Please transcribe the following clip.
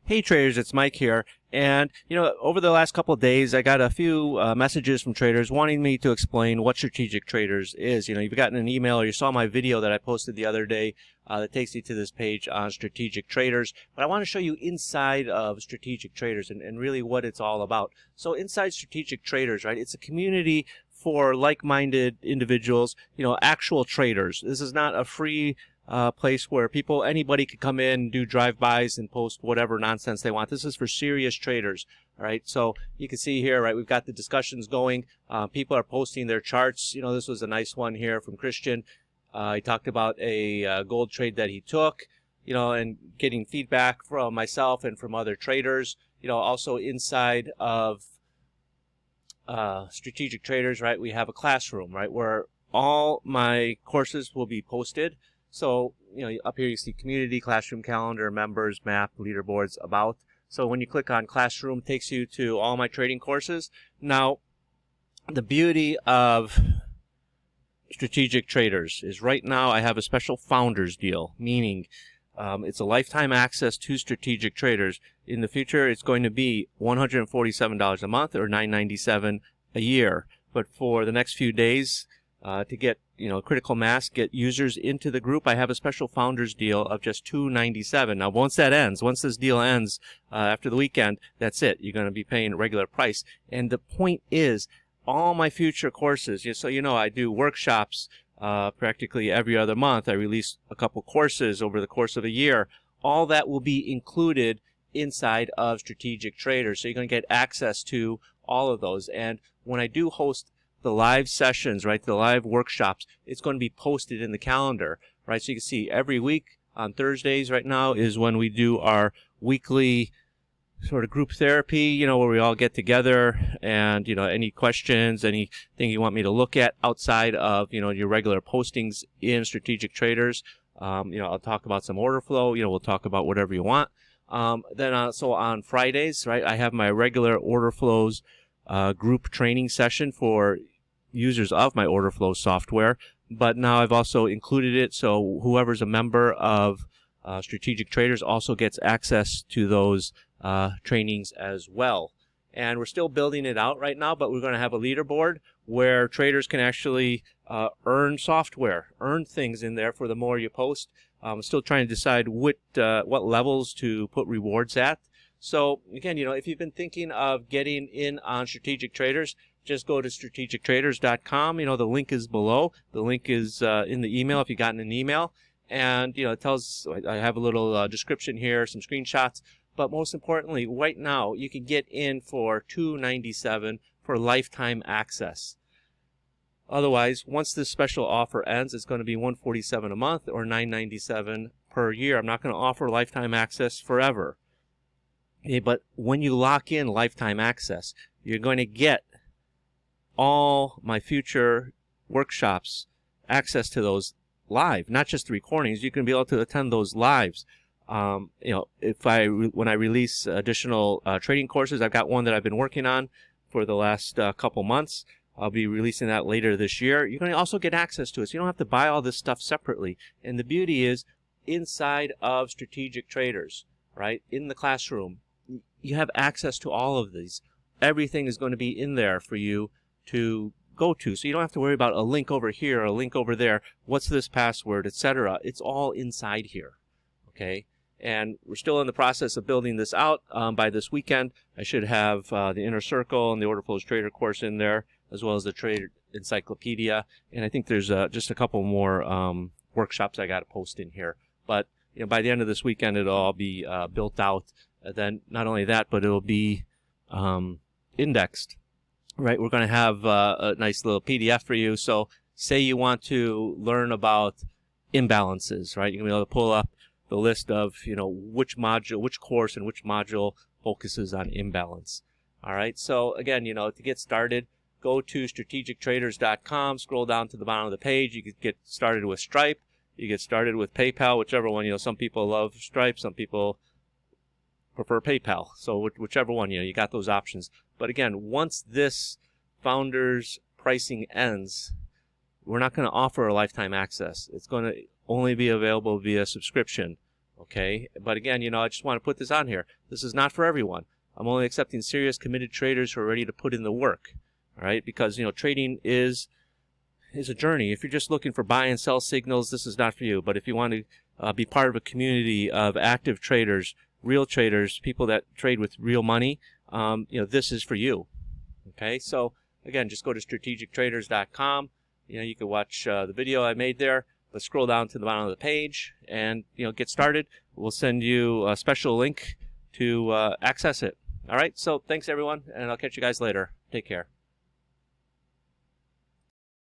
Hey traders, it's Mike here. And over the last couple of days, I got a few messages from traders wanting me to explain what strategic traders is. You've gotten an email or you saw my video that I posted the other day that takes you to this page on strategic traders. But I want to show you inside of strategic traders and really what it's all about. So inside strategic traders, right? It's a community for like-minded individuals, actual traders. This is not a free place where anybody could come in, do drive-bys, and post whatever nonsense they want. This is for serious traders, all right? So you can see here, right, we've got the discussions going. People are posting their charts. This was a nice one here from Christian. He talked about a gold trade that he took, and getting feedback from myself and from other traders. Also inside of strategic traders, right, we have a classroom, right, where all my courses will be posted. So, up here you see community, classroom calendar, members, map, leaderboards, about. So when you click on classroom, it takes you to all my trading courses. Now, the beauty of strategic traders is right now I have a special founders deal, meaning it's a lifetime access to strategic traders. In the future, it's going to be $147 a month or $9.97 a year. But for the next few days, to get critical mass, get users into the group, I have a special founders deal of just $2.97. Now once this deal ends after the weekend, that's it. You're going to be paying regular price. And the point is, all my future courses, so I do workshops practically every other month. I release a couple courses over the course of a year. All that will be included inside of strategic traders. So you're going to get access to all of those. And when I do host the live sessions, right, the live workshops, it's going to be posted in the calendar, right? So you can see every week on Thursdays right now is when we do our weekly sort of group therapy, where we all get together and, any questions, anything you want me to look at outside of, your regular postings in strategic traders. I'll talk about some order flow, we'll talk about whatever you want. So on Fridays, right, I have my regular order flows group training session for users of my Orderflows software, but now I've also included it so whoever's a member of strategic traders also gets access to those trainings as well. And we're still building it out right now, but we're going to have a leaderboard where traders can actually earn things in there for the more you post. I'm still trying to decide what levels to put rewards at. So again, if you've been thinking of getting in on strategic traders, just go to strategictraders.com. The link is below. The link is in the email if you've gotten an email. And, it tells, I have a little description here, some screenshots. But most importantly, right now, you can get in for $2.97 for lifetime access. Otherwise, once this special offer ends, it's going to be $147 a month or $9.97 per year. I'm not going to offer lifetime access forever. Okay, but when you lock in lifetime access, you're going to get all my future workshops, access to those live, not just the recordings. You can be able to attend those lives. When I release additional trading courses, I've got one that I've been working on for the last couple months. I'll be releasing that later this year. You're going to also get access to it, so you don't have to buy all this stuff separately. And the beauty is, inside of strategic traders, right, in the classroom, you have access to all of these. Everything is going to be in there for you to go to, so you don't have to worry about a link over here, a link over there, what's this password, etc. It's all inside here, okay? And we're still in the process of building this out. By this weekend, I should have the Inner Circle and the Orderflows Trader course in there, as well as the Trader Encyclopedia. And I think there's just a couple more workshops I got to post in here. But by the end of this weekend, it'll all be built out. Then not only that, but it'll be indexed. Right, we're going to have a nice little PDF for you. So say you want to learn about imbalances, right? You're going to be able to pull up the list of, which course and which module focuses on imbalance. All right, so again, to get started, go to strategictraders.com, scroll down to the bottom of the page. You can get started with Stripe. You get started with PayPal, whichever one. Some people love Stripe, some people prefer PayPal. So whichever one, you got those options. But again, once this founders pricing ends, we're not going to offer a lifetime access. It's going to only be available via subscription. Okay, but again, I just want to put this on here. This is not for everyone. I'm only accepting serious, committed traders who are ready to put in the work. All right, because trading is a journey. If you're just looking for buy and sell signals, this is not for you. But if you want to be part of a community of active traders, real traders, people that trade with real money, this is for you. Okay, so again, just go to strategictraders.com. You can watch the video I made there. Let's scroll down to the bottom of the page and get started. We'll send you a special link to access it. All right, so thanks everyone, and I'll catch you guys later. Take care.